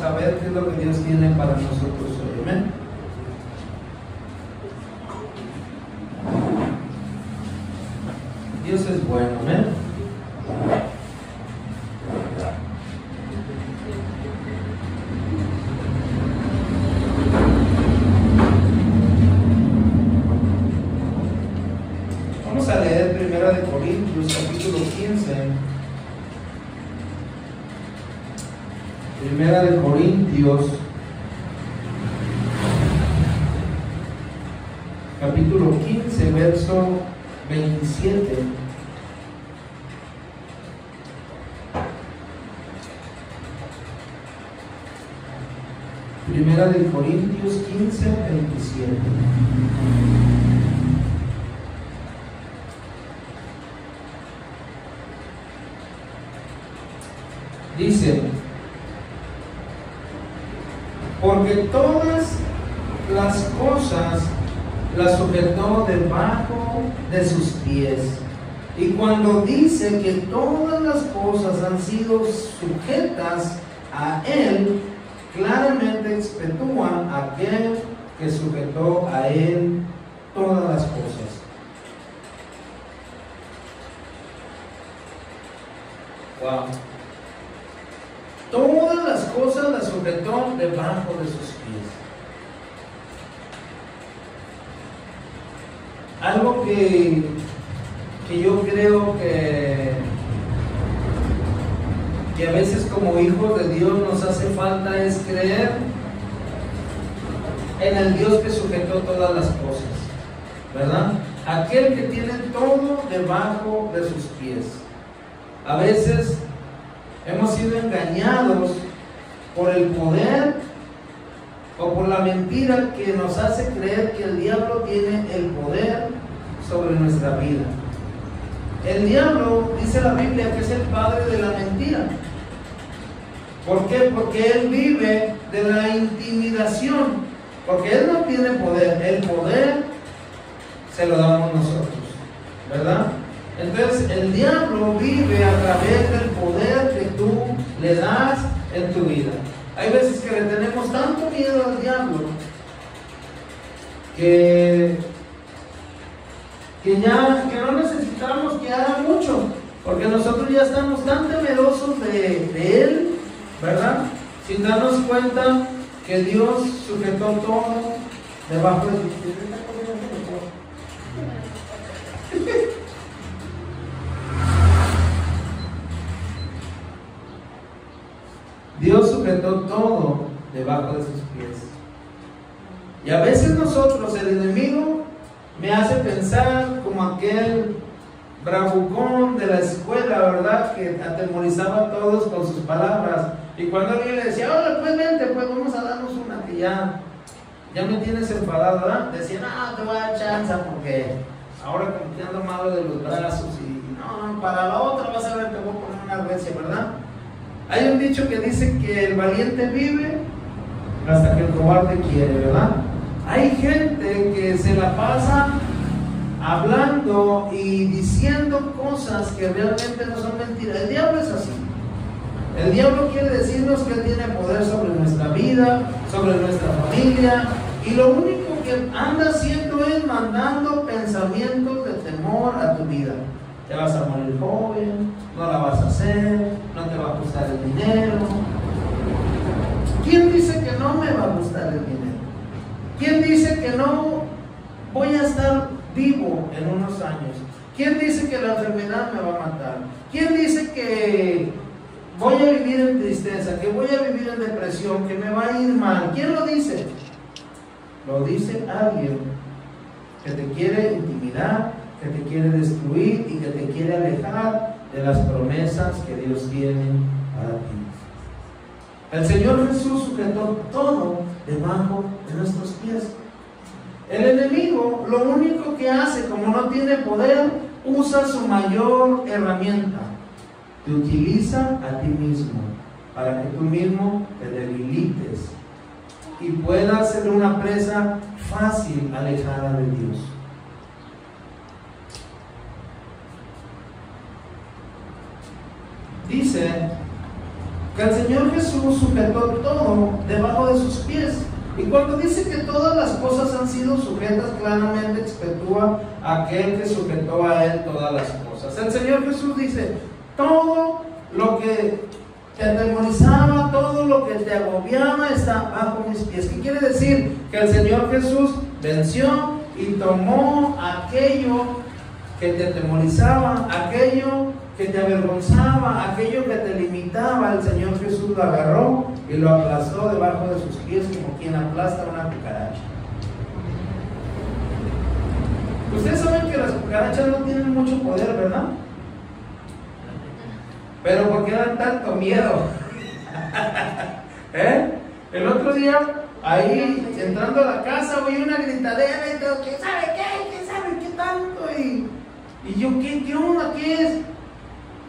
a ver qué es lo que Dios tiene para nosotros hoy. Amén. Dios es bueno, amén. Vamos a leer 1 Corintios capítulo 15. 1 Corintios capítulo 15, verso 27. Primera de Corintios 15, 27. Dice: porque todas las cosas las sujetó debajo de sus pies. Y cuando dice que todas las cosas han sido sujetas a Él, claramente exceptúa aquel que sujetó a Él todas las cosas. Wow. Todas las cosas las sujetó debajo de sus pies. Algo que yo creo que a veces como hijos de Dios nos hace falta es creer en el Dios que sujetó todas las cosas, ¿verdad? Aquel que tiene todo debajo de sus pies. A veces hemos sido engañados por el poder o por la mentira que nos hace creer que el diablo tiene el poder sobre nuestra vida. El diablo, dice la Biblia, que es el padre de la mentira. ¿Por qué? Porque él vive de la intimidación, porque él no tiene poder, el poder se lo damos nosotros, ¿verdad? Entonces el diablo vive a través del poder que tú le das en tu vida. Hay veces que le tenemos tanto miedo al diablo que no necesitamos que haga mucho, porque nosotros ya estamos tan temerosos de él, ¿verdad? Sin darnos cuenta que Dios sujetó todo debajo de sus pies. Dios sujetó todo debajo de sus pies. Y a veces nosotros, el enemigo me hace pensar como aquel bravucón de la escuela, ¿verdad? Que atemorizaba a todos con sus palabras. Y cuando alguien le decía, hola, pues vente, pues vamos a darnos una, que ya me tienes enfadado, ¿verdad? Decía, no, te voy a dar chance porque ahora como que ando malo de los brazos y no, para la otra vas a ver, te voy a poner una recia, ¿verdad? Hay un dicho que dice que el valiente vive hasta que el cobarde quiere, ¿verdad? Hay gente que se la pasa hablando y diciendo cosas que realmente no son mentiras. El diablo es así. El diablo quiere decirnos que él tiene poder sobre nuestra vida, sobre nuestra familia, y lo único que anda haciendo es mandando pensamientos de temor a tu vida. Te vas a morir joven, no la vas a hacer, no te va a gustar el dinero. ¿Quién dice que no me va a gustar el dinero? ¿Quién dice que no voy a estar vivo en unos años? ¿Quién dice que la enfermedad me va a matar? ¿Quién dice que voy a vivir en tristeza, que voy a vivir en depresión, que me va a ir mal? ¿Quién lo dice? Lo dice alguien que te quiere intimidar, que te quiere destruir y que te quiere alejar de las promesas que Dios tiene para ti. El Señor Jesús sujetó todo debajo de nuestros pies. El enemigo lo único que hace, como no tiene poder, usa su mayor herramienta. Te utiliza a ti mismo para que tú mismo te debilites y puedas ser una presa fácil alejada de Dios. Dice que el Señor Jesús sujetó todo Y cuando dice que todas las cosas han sido sujetas, claramente exceptúa aquel que sujetó a él todas las cosas. El Señor Jesús dice, todo lo que te atemorizaba, todo lo que te agobiaba está bajo mis pies. ¿Qué quiere decir? Que el Señor Jesús venció y tomó aquello que te atemorizaba, aquello que te avergonzaba, aquello que te limitaba. El Señor Jesús lo agarró y lo aplastó debajo de sus pies como quien aplasta una cucaracha. Ustedes saben que las cucarachas no tienen mucho poder, ¿verdad? Pero ¿por qué dan tanto miedo? El otro día, ahí entrando a la casa, oí una gritadera y todo, ¿quién sabe qué? ¿Quién sabe qué tanto? Y yo, ¿qué onda? ¿Qué es?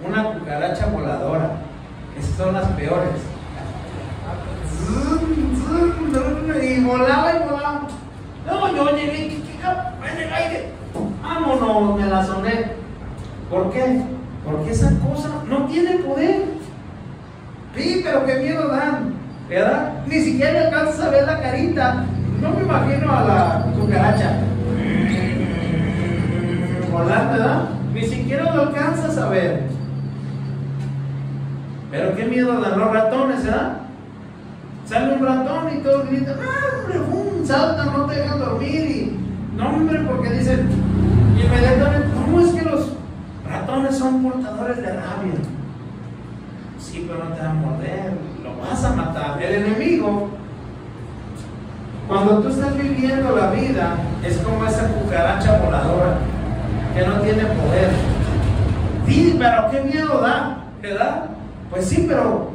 Una cucaracha voladora. Esas son las peores. Y volaba y volaba. No, yo llegué, en el aire. Vámonos, me la soné. ¿Por qué? Porque esa cosa no tiene poder. Sí, pero qué miedo dan, ¿verdad? Ni siquiera le alcanzas a ver la carita. No me imagino a la cucaracha volando, ¿verdad? Ni siquiera lo alcanzas a ver. Pero qué miedo dan los ratones, ¿verdad? Sale un ratón y todos gritan, ¡hombre! Saltan, no te dejan dormir. Y no, hombre, porque dicen inmediatamente, ¿cómo es que los ratones son portadores de rabia? Sí, pero no te van a morder, lo vas a matar. El enemigo, cuando tú estás viviendo la vida, es como esa cucaracha voladora que no tiene poder. Sí, pero qué miedo da, ¿verdad? Pues sí, pero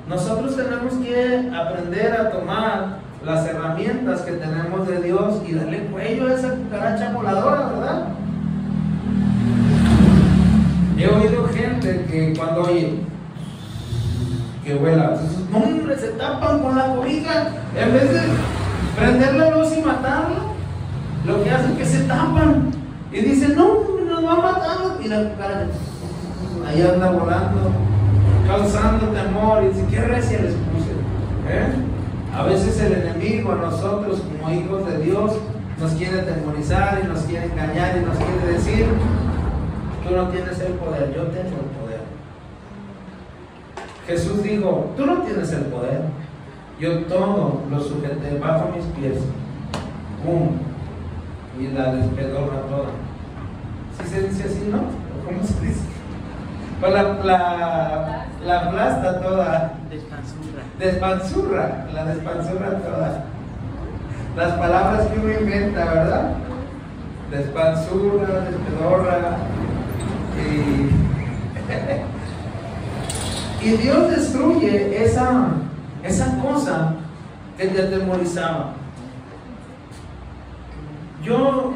nosotros tenemos que aprender a tomar las herramientas que tenemos de Dios y darle cuello a esa cucaracha voladora, ¿verdad? He oído gente que cuando oye que vuela, no, hombre, se tapan con la cobija, en vez de prender la luz y matarla, lo que hacen es que se tapan y dicen, no, nos va a matar, y la cucaracha ahí anda volando, causando temor, y dice, qué recia les puse. A veces el enemigo a nosotros como hijos de Dios nos quiere atemorizar y nos quiere engañar y nos quiere decir, tú no tienes el poder, yo tengo el poder. Jesús dijo, tú no tienes el poder, yo todo lo sujeté bajo mis pies. ¡Pum! Y la despedorra toda. ¿Sí se dice así, no? ¿Cómo se dice? Pues la aplasta toda. Despanzurra. La despanzurra toda. Las palabras que uno inventa, ¿verdad? Despanzurra, despedorra. Y Dios destruye esa cosa que te atemorizaba. Yo,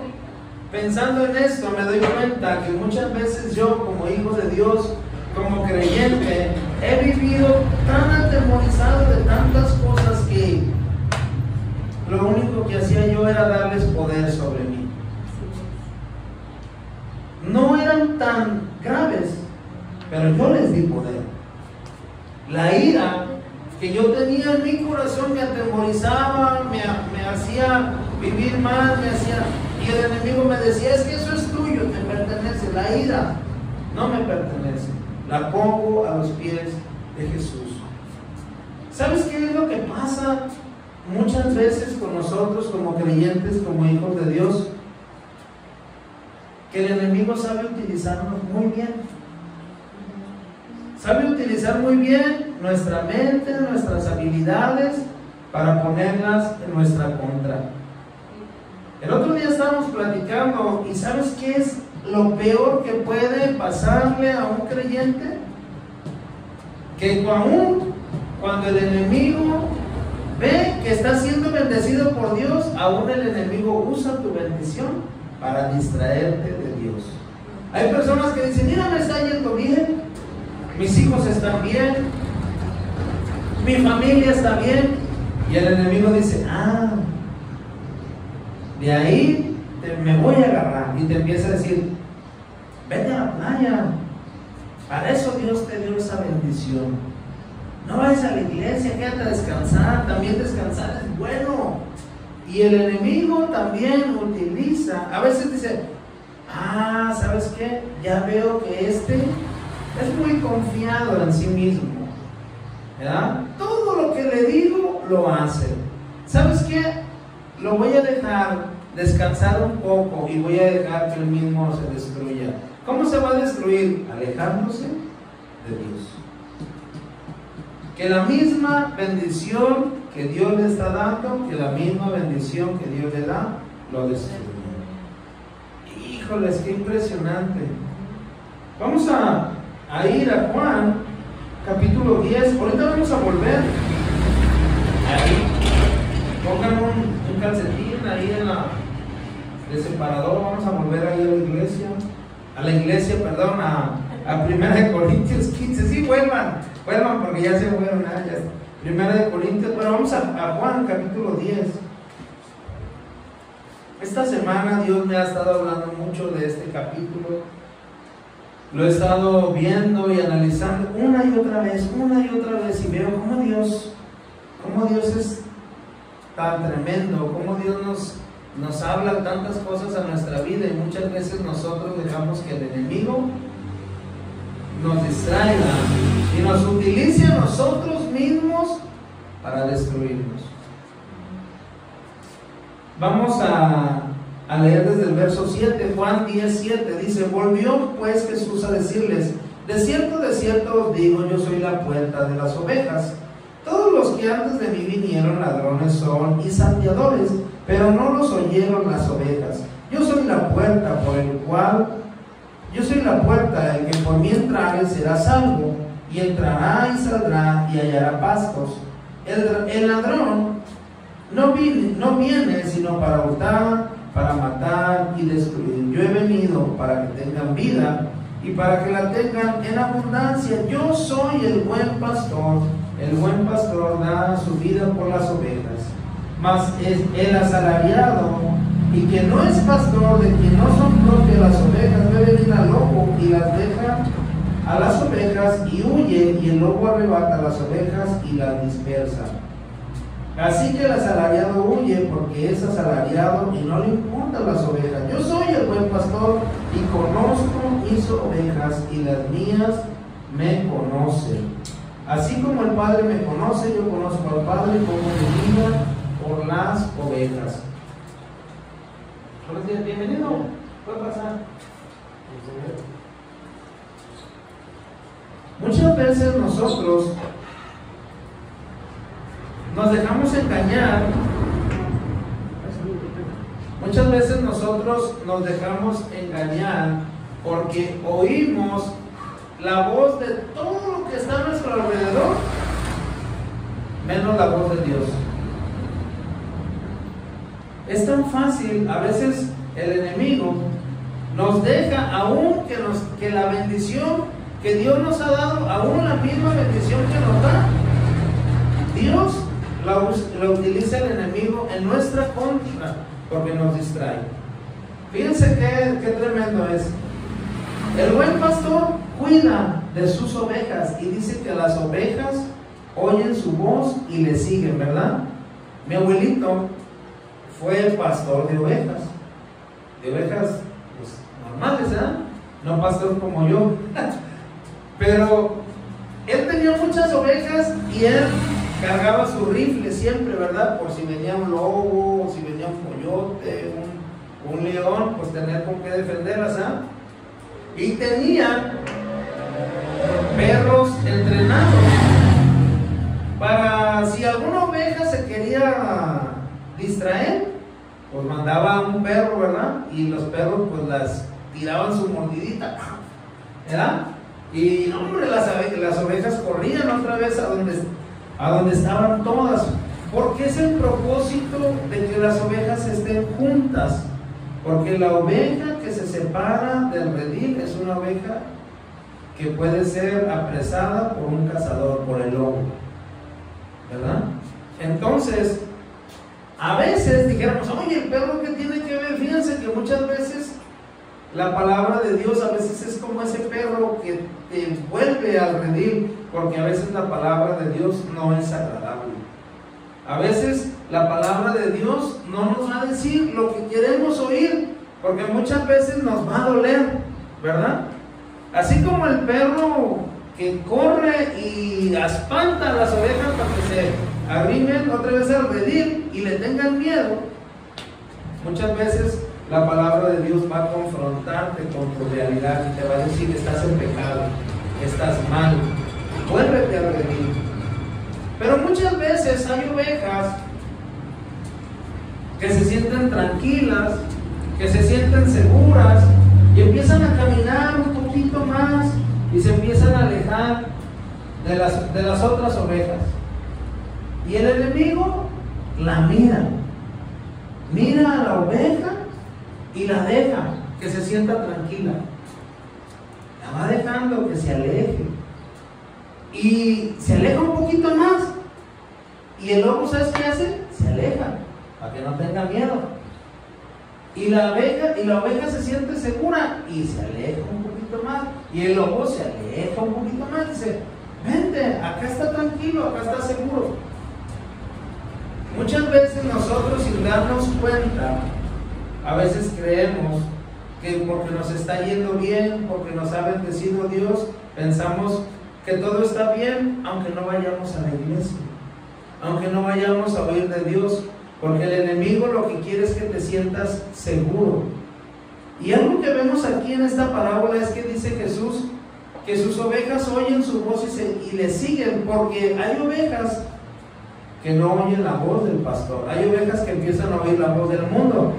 pensando en esto, me doy cuenta que muchas veces yo, como hijo de Dios, como creyente, he vivido tan atemorizado de tantas cosas que lo único que hacía yo era darles poder sobre mí. No eran tan graves, pero yo les di poder. La ira que yo tenía en mi corazón me atemorizaba, me hacía vivir mal, y el enemigo me decía, es que eso es tuyo, te pertenece. La ira no me pertenece, la pongo a los pies de Jesús. ¿Sabes qué es lo que pasa muchas veces con nosotros como creyentes, como hijos de Dios? Que el enemigo sabe utilizarnos muy bien. Sabe utilizar muy bien nuestra mente, nuestras habilidades para ponerlas en nuestra contra. El otro día estábamos platicando y ¿sabes qué es lo peor que puede pasarle a un creyente? Que aún cuando el enemigo ve que está siendo bendecido por Dios, aún el enemigo usa tu bendición para distraerte de Dios. Hay personas que dicen, mira, me está yendo bien, mis hijos están bien, mi familia está bien, y el enemigo dice, de ahí me voy a agarrar, y te empieza a decir, vete a la playa, para eso Dios te dio esa bendición. no vayas a la iglesia, quédate a descansar, también descansar es bueno. Y el enemigo también utiliza, a veces dice, ¿sabes qué? Ya veo que es muy confiado en sí mismo, ¿verdad? Todo lo que le digo lo hace. ¿Sabes qué? Lo voy a dejar descansar un poco y voy a dejar que él mismo se destruya. ¿Cómo se va a destruir? Alejándose de Dios. Que la misma bendición que Dios le está dando, que la misma bendición que Dios le da, lo destruye. Híjoles, qué impresionante. Vamos a ir a Juan, capítulo 10. Ahorita vamos a volver. Ahí. Pongan un calcetín ahí en el separador. Vamos a volver ahí a la iglesia, a 1 Corintios 15. Sí, vuelvan porque ya se fueron. Ya. 1 Corintios, pero vamos a Juan, capítulo 10. Esta semana Dios me ha estado hablando mucho de este capítulo. Lo he estado viendo y analizando una y otra vez, y veo cómo Dios es tan tremendo, cómo Dios nos habla tantas cosas a nuestra vida, y muchas veces nosotros dejamos que el enemigo nos distraiga y nos utilice a nosotros mismos para destruirnos. Vamos a leer desde el verso 7, Juan 10:7, dice: volvió pues Jesús a decirles: de cierto os digo, yo soy la puerta de las ovejas. Todos los que antes de mí vinieron ladrones son y salteadores, pero no los oyeron las ovejas. Yo soy la puerta, el que por mí entrare será salvo, y entrará y saldrá y hallará pastos. El ladrón no viene sino para hurtar, para matar y destruir. Yo he venido para que tengan vida y para que la tengan en abundancia. Yo soy el buen pastor. El buen pastor da su vida por las ovejas. Mas es el asalariado, y que no es pastor, de quien no son propias las ovejas, ve venir al lobo y las deja a las ovejas y huye, y el lobo arrebata las ovejas y las dispersa. Así que el asalariado huye porque es asalariado y no le importan las ovejas. Yo soy el buen pastor y conozco mis ovejas, y las mías me conocen. Así como el Padre me conoce, yo conozco al Padre, y pongo mi vida por las ovejas. Buenos días, bienvenido. ¿Puede pasar? Muchas veces nosotros nos dejamos engañar. Muchas veces nosotros nos dejamos engañar porque oímos la voz de todo lo que está a nuestro alrededor, menos la voz de Dios. Es tan fácil, a veces el enemigo nos deja, aún que la bendición que Dios nos ha dado, aún la misma bendición que nos da, Dios la utiliza el enemigo en nuestra contra, porque nos distrae. Fíjense qué tremendo es. El buen pastor cuida de sus ovejas, y dice que las ovejas oyen su voz y le siguen, ¿verdad? Mi abuelito fue pastor de ovejas pues, normales, ¿verdad? No pastor como yo. Pero él tenía muchas ovejas y él cargaba su rifle siempre, ¿verdad? Por si venía un lobo, si venía un coyote, un león, pues tener con qué defenderlas, ¿ah? Y tenía perros entrenados para si alguna oveja se quería distraer, pues mandaba un perro, ¿verdad? Y los perros pues las tiraban su mordidita, ¿verdad? Y no, hombre, las ovejas corrían otra vez a donde estaban todas, porque es el propósito de que las ovejas estén juntas. Porque la oveja que se separa del redil es una oveja que puede ser apresada por un cazador, por el lobo, ¿verdad? Entonces, a veces dijéramos, oye, ¿el perro qué tiene que ver? Fíjense que muchas veces La palabra de Dios a veces es como ese perro que te envuelve al redil, porque a veces la palabra de Dios no es agradable. A veces la palabra de Dios no nos va a decir lo que queremos oír, porque muchas veces nos va a doler, ¿verdad? Así como el perro que corre y espanta a las ovejas para que se arrimen otra vez al redil y le tengan miedo, muchas veces la palabra de Dios va a confrontarte con tu realidad y te va a decir que estás en pecado, que estás mal, vuélvete a redil. Pero muchas veces hay ovejas que se sienten tranquilas, que se sienten seguras y empiezan a caminar un poquito más y se empiezan a alejar de las otras ovejas. Y el enemigo la mira a la oveja y la deja que se sienta tranquila, la va dejando que se aleje y se aleja un poquito más y el lobo, ¿sabes qué hace? Se aleja para que no tenga miedo y la oveja se siente segura y se aleja un poquito más y el lobo se aleja un poquito más y dice, vente, acá está tranquilo, acá está seguro. Muchas veces nosotros, sin darnos cuenta, a veces creemos que porque nos está yendo bien, porque nos ha bendecido Dios, pensamos que todo está bien, aunque no vayamos a la iglesia, aunque no vayamos a oír de Dios, porque el enemigo lo que quiere es que te sientas seguro. Y algo que vemos aquí en esta parábola es que dice Jesús que sus ovejas oyen su voz y le siguen, porque hay ovejas que no oyen la voz del pastor, hay ovejas que empiezan a oír la voz del mundo.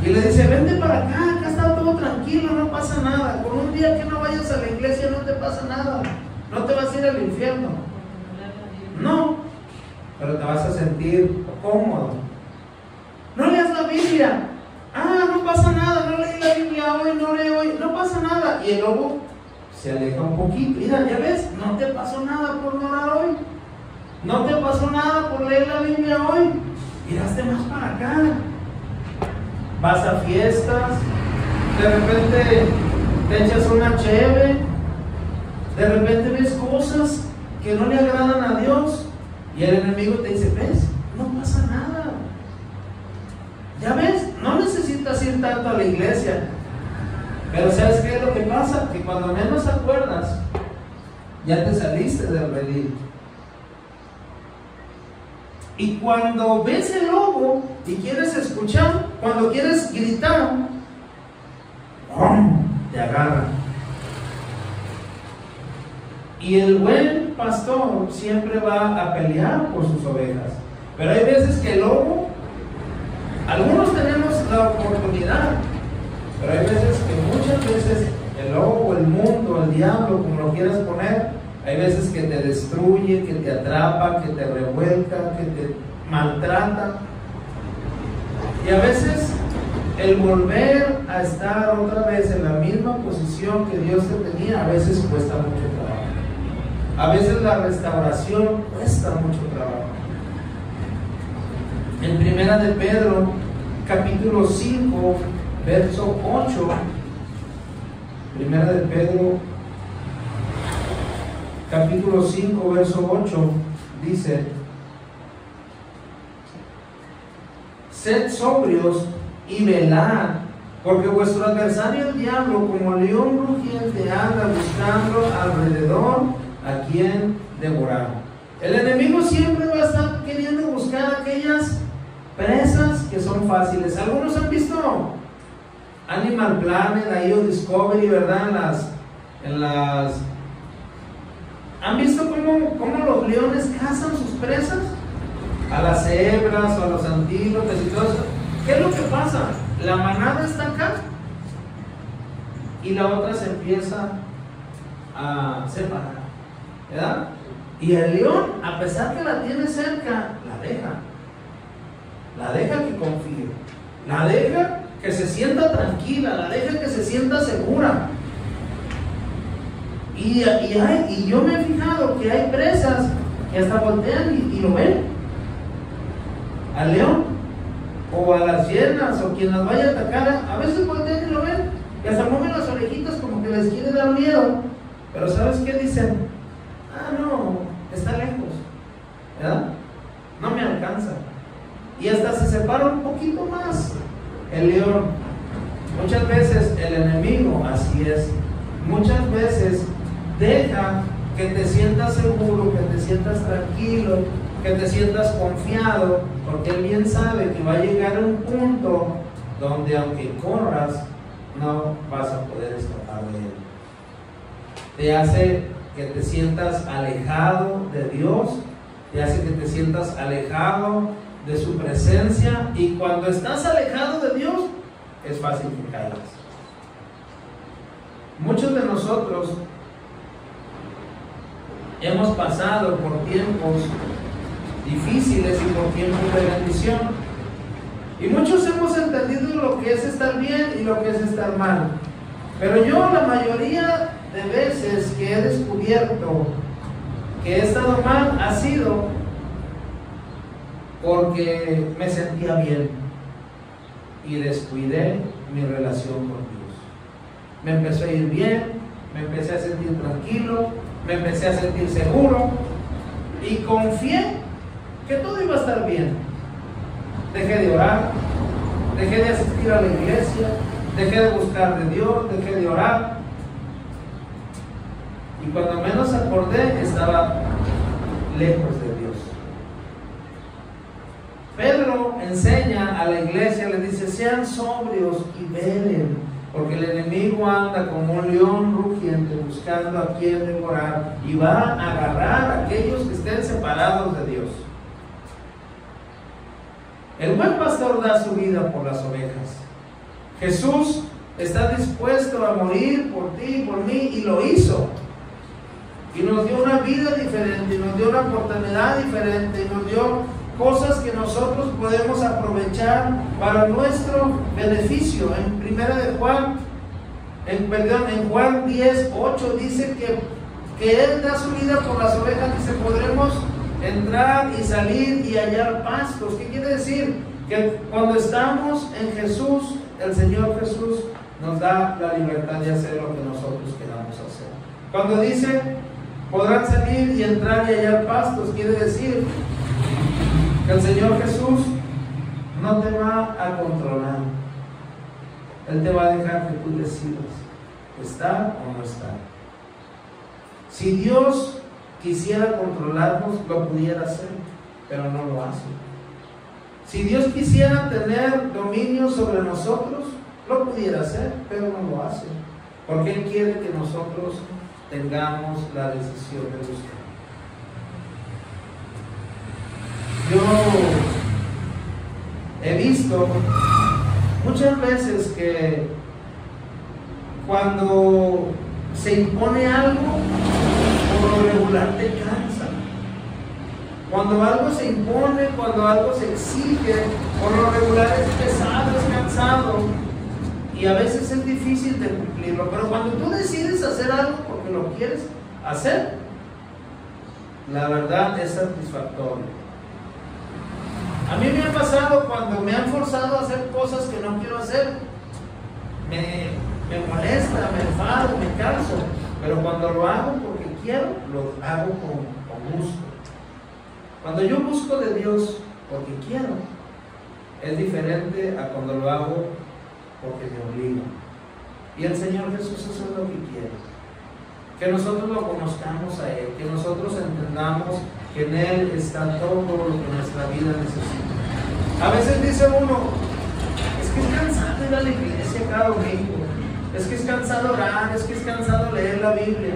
Y le dice, vente para acá, acá está todo tranquilo, no pasa nada. Con un día que no vayas a la iglesia no te pasa nada. No te vas a ir al infierno. No, pero te vas a sentir cómodo. No leas la Biblia. No pasa nada, no leí la Biblia hoy, no leo hoy, no pasa nada. Y el lobo se aleja un poquito. Mira, ya ves, no te pasó nada por no orar hoy. No te pasó nada por leer la Biblia hoy. Miraste más para acá. Vas a fiestas, de repente te echas una cheve, de repente ves cosas que no le agradan a Dios y el enemigo te dice, ves, no pasa nada. Ya ves, no necesitas ir tanto a la iglesia. Pero ¿sabes qué es lo que pasa? Que cuando menos acuerdas, ya te saliste del redil. Y cuando ves el lobo y quieres escuchar, cuando quieres gritar, ¡pum!, te agarra. Y el buen pastor siempre va a pelear por sus ovejas. Pero hay veces que el lobo, algunos tenemos la oportunidad, pero hay veces que muchas veces el lobo, el mundo, el diablo, como lo quieras poner, hay veces que te destruye, que te atrapa, que te revuelca, que te maltrata. Y a veces el volver a estar otra vez en la misma posición que Dios te tenía, a veces cuesta mucho trabajo. A veces la restauración cuesta mucho trabajo. En Primera de Pedro, capítulo 5, verso 8, Primera de Pedro, capítulo 5, verso 8, dice, sed sobrios y velad, porque vuestro adversario el diablo, como león rugiente, anda buscando alrededor a quien devorar. El enemigo siempre va a estar queriendo buscar aquellas presas que son fáciles. Algunos han visto Animal Planet, ahí o Discovery, ¿verdad? ¿Han visto cómo los leones cazan sus presas? A las cebras o a los antílopes y todo eso. ¿Qué es lo que pasa? La manada está acá y la otra se empieza a separar, ¿verdad? Y el león, a pesar que la tiene cerca, la deja que confíe, la deja que se sienta tranquila, la deja que se sienta segura. Y yo me he fijado que hay presas que hasta voltean y lo ven al león. o a las hienas, o quien las vaya a atacar, a veces voltean y lo ven, y hasta mueven las orejitas como que les quiere dar miedo, pero ¿sabes qué dicen? Ah, no, está lejos, ¿verdad? No me alcanza. Y hasta se separa un poquito más el león. Muchas veces el enemigo, así es, muchas veces deja que te sientas seguro, que te sientas tranquilo, que te sientas confiado, porque él bien sabe que va a llegar a un punto donde aunque corras, no vas a poder escapar de él. Te hace que te sientas alejado de Dios, te hace que te sientas alejado de su presencia, y cuando estás alejado de Dios, es fácil que caigas. Muchos de nosotros hemos pasado por tiempos difíciles y por tiempos de bendición, y muchos hemos entendido lo que es estar bien y lo que es estar mal, pero yo la mayoría de veces que he descubierto que he estado mal ha sido porque me sentía bien y descuidé mi relación con Dios. Me empezó a ir bien, me empecé a sentir tranquilo, me empecé a sentir seguro y confié que todo iba a estar bien. Dejé de orar, dejé de asistir a la iglesia, dejé de buscar de Dios, dejé de orar, y cuando menos acordé estaba lejos de Dios. Pedro enseña a la iglesia, le dice: sean sobrios y velen, porque el enemigo anda como un león rugiente buscando a quien devorar, y va a agarrar a aquellos que estén separados de Dios. El buen pastor da su vida por las ovejas. Jesús está dispuesto a morir por ti y por mí, y lo hizo. Y nos dio una vida diferente, y nos dio una oportunidad diferente, y nos dio cosas que nosotros podemos aprovechar para nuestro beneficio. En Juan 10:8 dice que Él da su vida por las ovejas, dice: podremos entrar y salir y hallar pastos. ¿Qué quiere decir? Que cuando estamos en Jesús, el Señor Jesús nos da la libertad de hacer lo que nosotros queramos hacer. Cuando dice podrán salir y entrar y hallar pastos, quiere decir que el Señor Jesús no te va a controlar. Él te va a dejar que tú decidas estar o no estar. Si Dios quisiera controlarnos, lo pudiera hacer, pero no lo hace. Si Dios quisiera tener dominio sobre nosotros, lo pudiera hacer, pero no lo hace, porque Él quiere que nosotros tengamos la decisión de buscar. Yo he visto muchas veces que cuando se impone algo, por lo regular te cansa. Cuando algo se impone, cuando algo se exige, por lo regular es pesado, es cansado, y a veces es difícil de cumplirlo. Pero cuando tú decides hacer algo porque lo quieres hacer, la verdad es satisfactorio. A mí me ha pasado cuando me han forzado a hacer cosas que no quiero hacer, me molesta, me enfado, me canso, pero cuando lo hago porque quiero, lo hago con gusto. Cuando yo busco de Dios porque quiero, es diferente a cuando lo hago porque me obliga. Y el Señor Jesús eso es lo que quiere, que nosotros lo conozcamos a Él, que nosotros entendamos que en Él está todo lo que nuestra vida necesita. A veces dice uno: es que es cansado ir a la iglesia cada domingo, es que es cansado orar, es que es cansado leer la Biblia.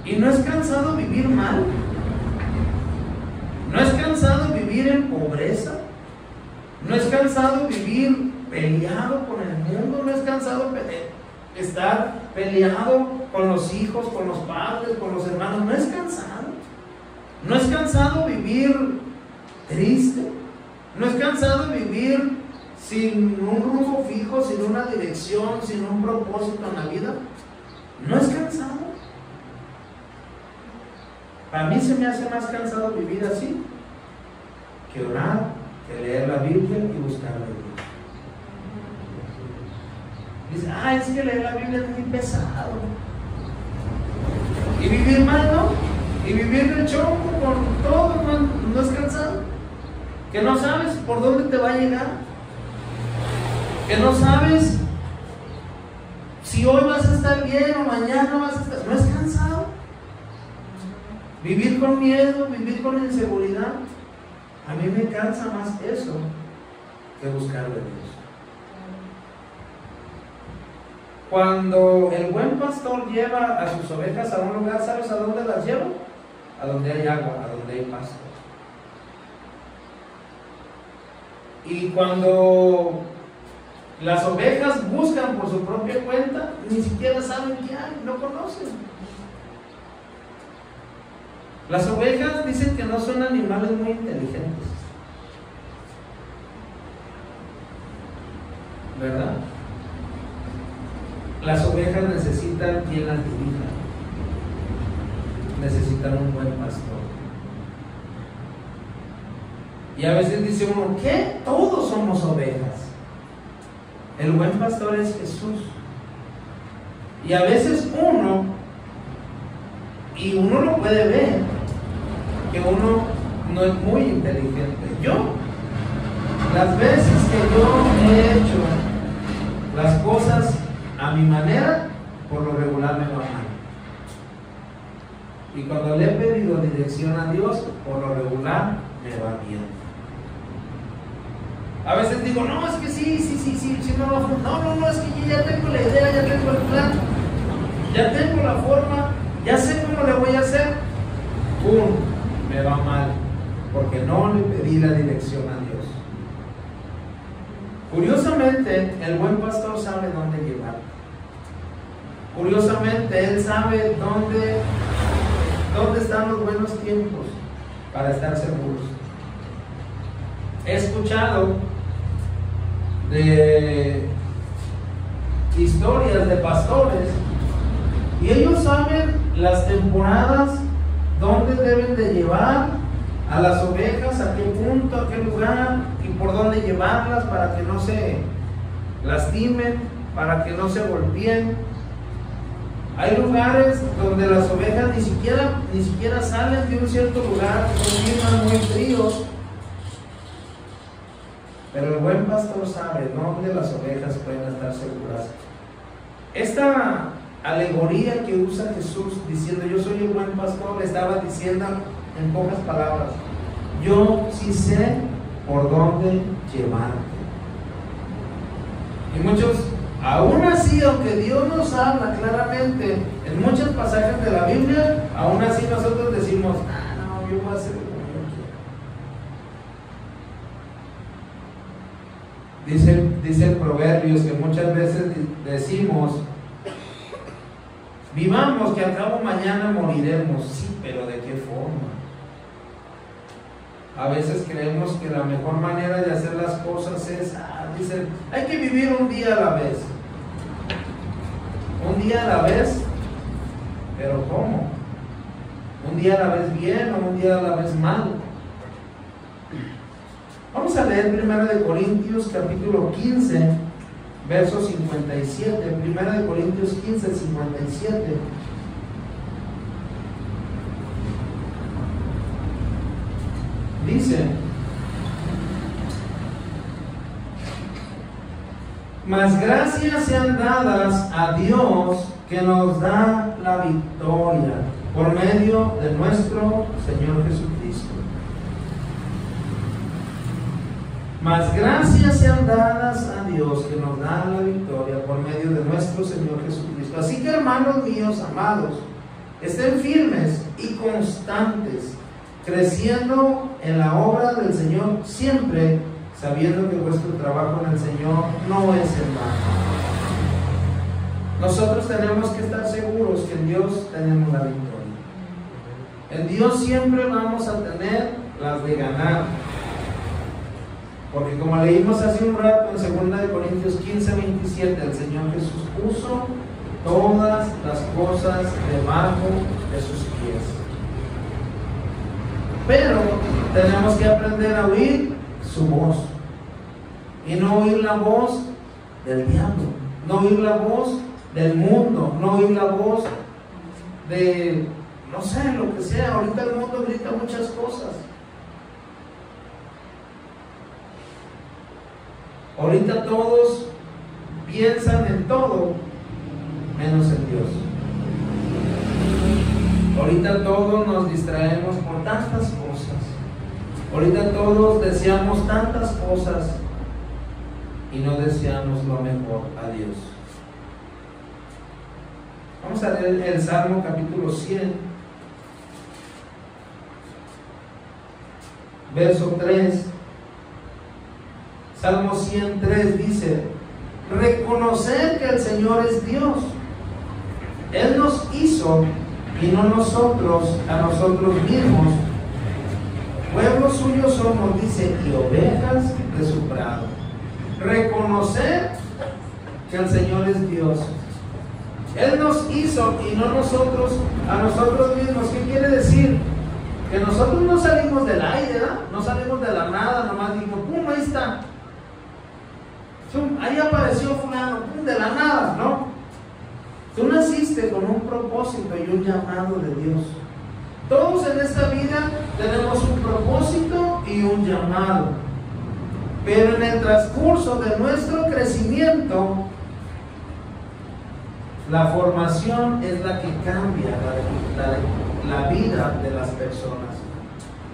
Y no es cansado vivir mal, no es cansado vivir en pobreza, no es cansado vivir peleado con el mundo, no es cansado estar peleado con los hijos, con los padres, con los hermanos, no es cansado. No es cansado vivir triste, no es cansado vivir sin un rumbo fijo, sin una dirección, sin un propósito en la vida. No es cansado. A mí se me hace más cansado vivir así que orar, que leer la Biblia y buscar a Dios. Dice, es que leer la Biblia es muy pesado. Y vivir mal, ¿no? Y vivir del chongo con todo, no es cansado. Que no sabes por dónde te va a llegar. Que no sabes si hoy vas a estar bien o mañana vas a estar. ¿No es cansado? Vivir con miedo, vivir con inseguridad. A mí me cansa más eso que buscar a Dios. Cuando el buen pastor lleva a sus ovejas a un lugar, ¿sabes a dónde las lleva? A donde hay agua, a donde hay pasto. Y cuando las ovejas buscan por su propia cuenta, ni siquiera saben qué hay, no conocen. Las ovejas dicen que no son animales muy inteligentes, ¿verdad? Las ovejas necesitan quien las dirija, necesitan un buen pastor. Y a veces dice uno, ¿qué? Todos somos ovejas. El buen pastor es Jesús. Y a veces uno lo puede ver, que uno no es muy inteligente. Las veces que yo he hecho las cosas a mi manera, por lo regular me va mal. Y cuando le he pedido dirección a Dios, por lo regular me va bien. A veces digo, no, es que sí, no, es que yo ya tengo la idea, ya tengo el plan, ya tengo la forma, ya sé cómo le voy a hacer. ¡Pum! Me va mal, porque no le pedí la dirección a Dios. Curiosamente, el buen pastor sabe dónde llevar. Curiosamente, él sabe dónde están los buenos tiempos para estar seguros. He escuchado de historias de pastores y ellos saben las temporadas donde deben de llevar a las ovejas, a qué punto, a qué lugar y por dónde llevarlas para que no se lastimen, para que no se golpeen. Hay lugares donde las ovejas ni siquiera salen de un cierto lugar, son climas muy fríos. Pero el buen pastor sabe dónde las ovejas pueden estar seguras. Esta alegoría que usa Jesús diciendo yo soy el buen pastor, le estaba diciendo en pocas palabras, yo sí sé por dónde llevarte. Y muchos, aún así, aunque Dios nos habla claramente en muchos pasajes de la Biblia, aún así nosotros decimos, no, yo voy a hacer como yo quiero. Dice el Proverbios que muchas veces decimos, vivamos que al cabo mañana moriremos. Sí, pero ¿de qué forma? A veces creemos que la mejor manera de hacer las cosas es, dicen, hay que vivir un día a la vez. Un día a la vez, pero ¿cómo? Un día a la vez bien o un día a la vez mal. Vamos a leer 1 Corintios capítulo 15, verso 57. 1 Corintios 15, 57. Dice, mas gracias sean dadas a Dios que nos da la victoria por medio de nuestro Señor Jesucristo. Mas gracias sean dadas a Dios que nos da la victoria por medio de nuestro Señor Jesucristo. Así que, hermanos míos amados, estén firmes y constantes, creciendo en la obra del Señor, siempre sabiendo que vuestro trabajo en el Señor no es en vano. Nosotros tenemos que estar seguros que en Dios tenemos la victoria. En Dios siempre vamos a tener las de ganar. Porque como leímos hace un rato en 2 Corintios 15, 27, el Señor Jesús puso todas las cosas debajo de sus pies. Pero tenemos que aprender a oír su voz. Y no oír la voz del diablo, no oír la voz del mundo, no oír la voz de, no sé, lo que sea. Ahorita el mundo grita muchas cosas. Ahorita todos piensan en todo, menos en Dios. Ahorita todos nos distraemos por tantas cosas. Ahorita todos deseamos tantas cosas y no deseamos lo mejor a Dios. Vamos a leer el Salmo capítulo 100, verso 3. Salmo 103 dice: reconocer que el Señor es Dios. Él nos hizo y no nosotros a nosotros mismos. Pueblo suyo somos, dice, y ovejas de su prado. Reconocer que el Señor es Dios. Él nos hizo y no nosotros a nosotros mismos. ¿Qué quiere decir? Que nosotros no salimos del aire, ¿verdad? No salimos de la nada, nomás digo, ¡pum! Ahí está. Ahí apareció fulano, ¡pum! De la nada, ¿no? Tú naciste con un propósito y un llamado de Dios. Todos en esta vida tenemos un propósito y un llamado. Pero en el transcurso de nuestro crecimiento, la formación es la que cambia la vida de las personas.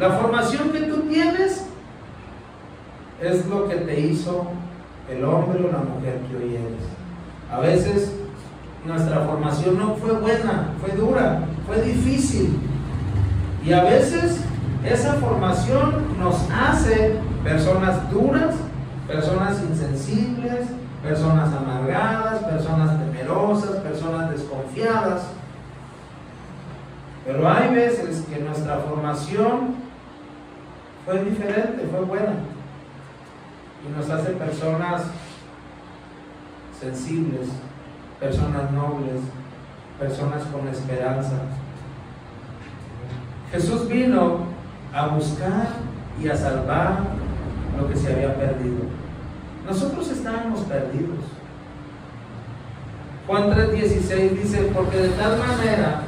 La formación que tú tienes es lo que te hizo el hombre o la mujer que hoy eres. A veces nuestra formación no fue buena, fue dura, fue difícil. Y a veces esa formación nos hace personas duras, personas insensibles, personas amargadas, personas temerosas, personas desconfiadas. Pero hay veces que nuestra formación fue diferente, fue buena, y nos hace personas sensibles, personas nobles, personas con esperanza. Jesús vino a buscar y a salvar lo que se había perdido. Nosotros estábamos perdidos. Juan 3:16 dice: porque de tal manera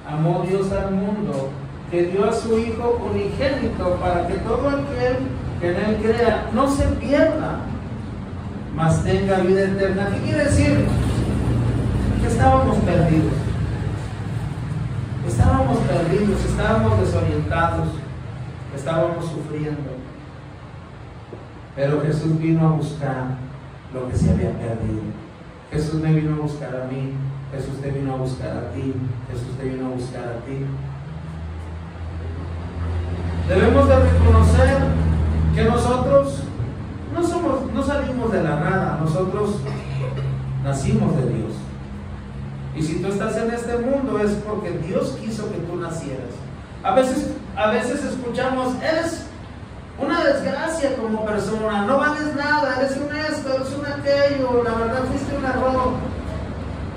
amó Dios al mundo, que dio a su Hijo unigénito, para que todo aquel que en Él crea no se pierda, mas tenga vida eterna. ¿Qué quiere decir? Que estábamos perdidos. Estábamos perdidos, estábamos desorientados, estábamos sufriendo. Pero Jesús vino a buscar lo que se había perdido. Jesús me vino a buscar a mí, Jesús te vino a buscar a ti, Jesús te vino a buscar a ti. Debemos de reconocer que nosotros no salimos de la nada, nosotros nacimos de Dios. Y si tú estás en este mundo es porque Dios quiso que tú nacieras. A veces escuchamos: eres una desgracia como persona, no vales nada, eres un esto, eres un aquello, la verdad fuiste un error.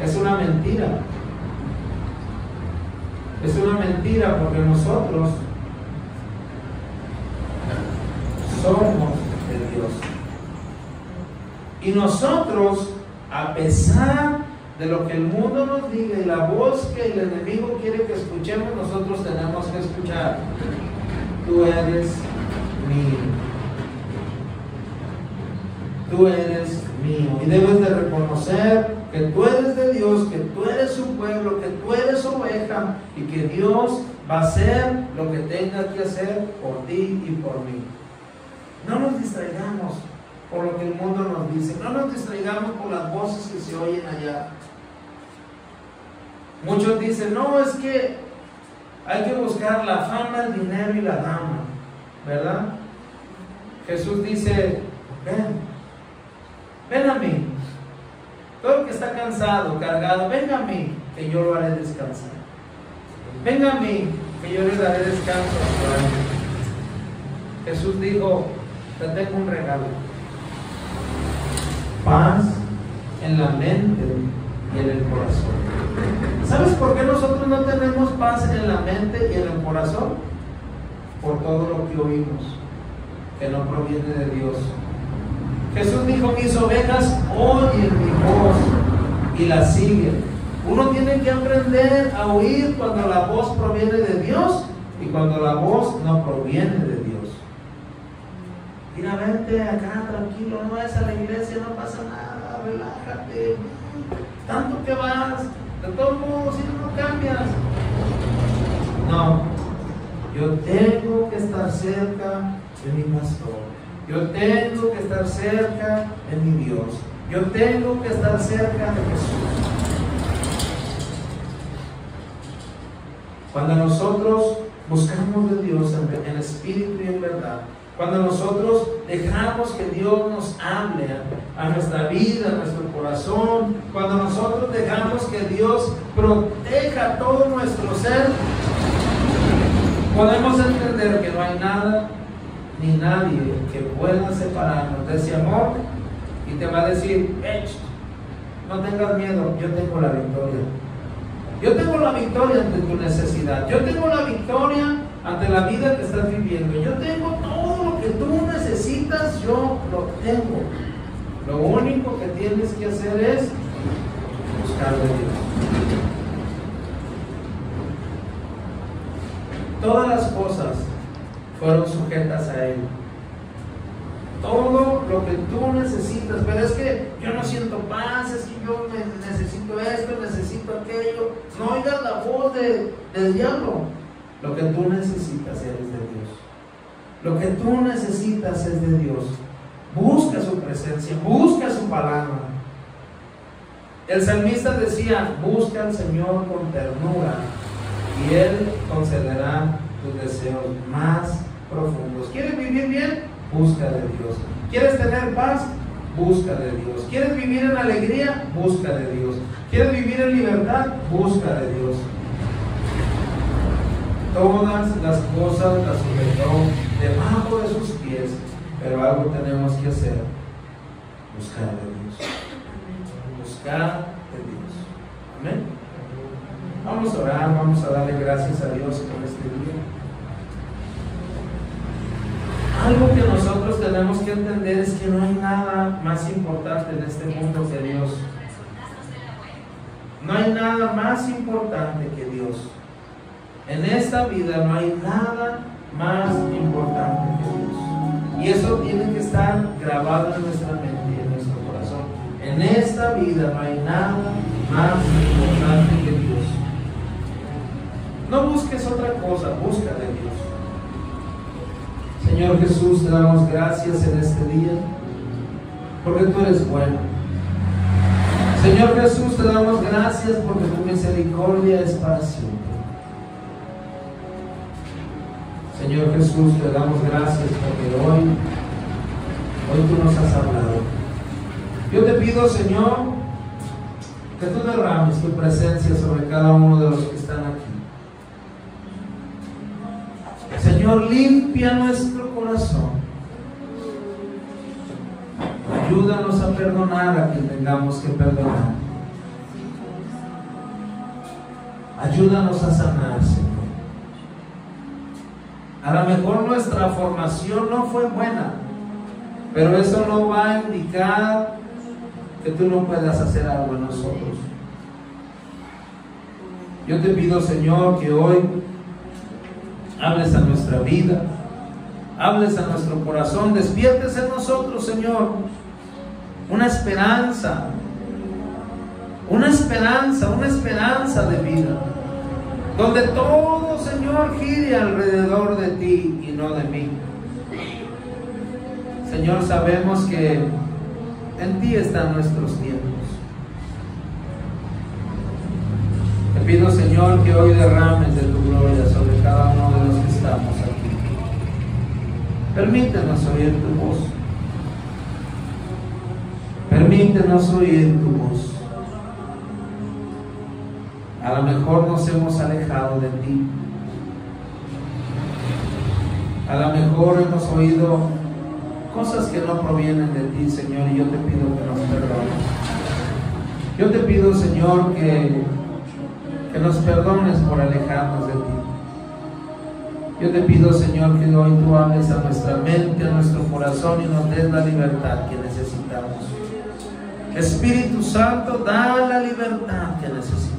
Es una mentira. Es una mentira, porque nosotros somos de Dios. Y nosotros, a pesar de lo que el mundo nos diga y la voz que el enemigo quiere que escuchemos, nosotros tenemos que escuchar: tú eres mío. Tú eres mío. Y debes de reconocer que tú eres de Dios, que tú eres su pueblo, que tú eres oveja, y que Dios va a hacer lo que tenga que hacer por ti y por mí. No nos distraigamos por lo que el mundo nos dice, no nos distraigamos por las voces que se oyen allá. Muchos dicen: no, es que hay que buscar la fama, el dinero y la dama, ¿verdad? Jesús dice: ven a mí, todo el que está cansado, cargado, venga a mí, que yo lo haré descansar. Venga a mí, que yo le daré descanso. Jesús dijo: te tengo un regalo, paz en la mente y en el corazón. ¿Sabes por qué nosotros no tenemos paz en la mente y en el corazón? Por todo lo que oímos. que no proviene de Dios. Jesús dijo: mis ovejas oyen mi voz y la siguen. Uno tiene que aprender a oír cuando la voz proviene de Dios y cuando la voz no proviene de Dios. Mira, vente acá tranquilo, no vayas a la iglesia, no pasa nada, relájate. Tanto que vas, de todos modos, si no cambias. No, yo tengo que estar cerca de mi pastor. Yo tengo que estar cerca de mi Dios. Yo tengo que estar cerca de Jesús. Cuando nosotros buscamos de Dios en espíritu y en verdad, cuando nosotros dejamos que Dios nos hable a nuestra vida, a nuestro corazón, cuando nosotros dejamos que Dios proteja todo nuestro ser, podemos entender que no hay nada ni nadie que pueda separarnos de ese amor, y te va a decir: no tengas miedo, yo tengo la victoria. Yo tengo la victoria ante tu necesidad. Yo tengo la victoria ante la vida que estás viviendo. Yo tengo todo lo que tú necesitas, yo lo tengo. Lo único que tienes que hacer es buscar de Dios. Todas las cosas fueron sujetas a Él. Todo lo que tú necesitas, pero es que yo no siento paz, es que yo necesito esto, necesito aquello. No oigas la voz del diablo. Lo que tú necesitas es de Dios. Lo que tú necesitas es de Dios. Busca su presencia, busca su palabra. El salmista decía: busca al Señor con ternura y Él concederá tus deseos más profundos. ¿Quieres vivir bien? Busca de Dios. ¿Quieres tener paz? Busca de Dios. ¿Quieres vivir en alegría? Busca de Dios. ¿Quieres vivir en libertad? Busca de Dios. Todas las cosas las sujetó debajo de sus pies, pero algo tenemos que hacer: buscar de Dios. Buscar de Dios. Amén. Vamos a orar, vamos a darle gracias a Dios por este día. Algo que nosotros tenemos que entender es que no hay nada más importante en este mundo que Dios. No hay nada más importante que Dios. En esta vida no hay nada más importante que Dios. Y eso tiene que estar grabado en nuestra mente y en nuestro corazón. En esta vida no hay nada más importante que Dios. No busques otra cosa, busca de Dios. Señor Jesús, te damos gracias en este día, porque tú eres bueno. Señor Jesús, te damos gracias porque tu misericordia es para siempre. Señor Jesús, te damos gracias porque hoy tú nos has hablado. Yo te pido, Señor, que tú derrames tu presencia sobre cada uno de los que están aquí. Señor, limpia nuestro corazón. Ayúdanos a perdonar a quien tengamos que perdonar. Ayúdanos a sanar, Señor. A lo mejor nuestra formación no fue buena, pero eso no va a indicar que tú no puedas hacer algo en nosotros. Yo te pido, Señor, que hoy hables a nuestra vida, hables a nuestro corazón, despiertes en nosotros, Señor, una esperanza de vida, donde todo, Señor, gire alrededor de ti y no de mí. Señor, sabemos que en ti están nuestros tiempos. Te pido, Señor, que hoy derrames de tu gloria sobre cada uno de los que estamos aquí. Permítenos oír tu voz. Permítenos oír tu voz. A lo mejor nos hemos alejado de ti. A lo mejor hemos oído cosas que no provienen de ti, Señor, y yo te pido que nos perdones. Yo te pido, Señor, que nos perdones por alejarnos de ti. Yo te pido, Señor, que hoy tú hables a nuestra mente, a nuestro corazón y nos des la libertad que necesitamos. Espíritu Santo, da la libertad que necesitamos.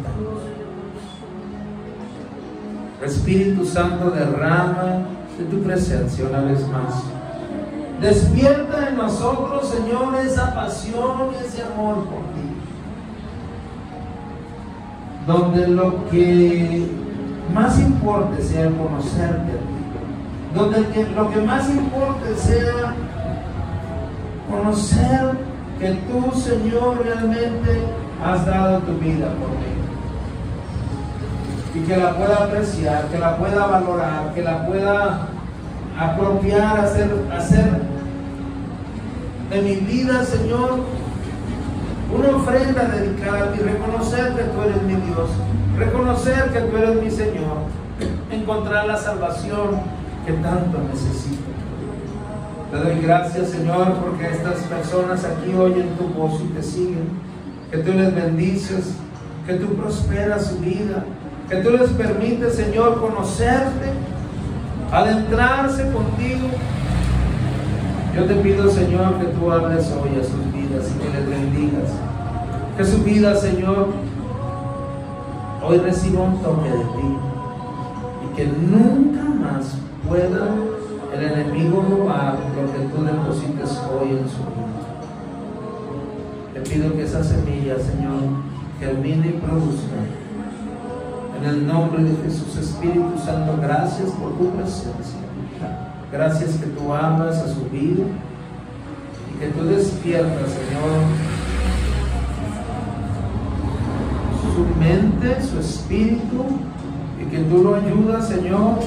Espíritu Santo, derrama de tu presencia una vez más. Despierta en nosotros, Señor, esa pasión y ese amor por ti. Donde lo que más importe sea conocerte a ti. Donde lo que más importe sea conocer que tú, Señor, realmente has dado tu vida por mí. Y que la pueda apreciar, que la pueda valorar, que la pueda apropiar, hacer de mi vida, Señor, una ofrenda dedicada a ti, reconocer que tú eres mi Dios, reconocer que tú eres mi Señor, encontrar la salvación que tanto necesito. Te doy gracias, Señor, porque estas personas aquí oyen tu voz y te siguen, que tú les bendices, que tú prosperas su vida, que tú les permites, Señor, conocerte, adentrarse contigo. Yo te pido, Señor, que tú hables hoy a sus vidas y que les bendigas. Que su vida, Señor, hoy reciba un toque de ti y que nunca más pueda el enemigo robar lo que tú deposites hoy en su vida. Te pido que esa semilla, Señor, germine y produzca. En el nombre de Jesús, Espíritu Santo, gracias por tu presencia. Gracias que tú amas a su vida y que tú despiertas, Señor, su mente, su espíritu, y que tú lo ayudas, Señor,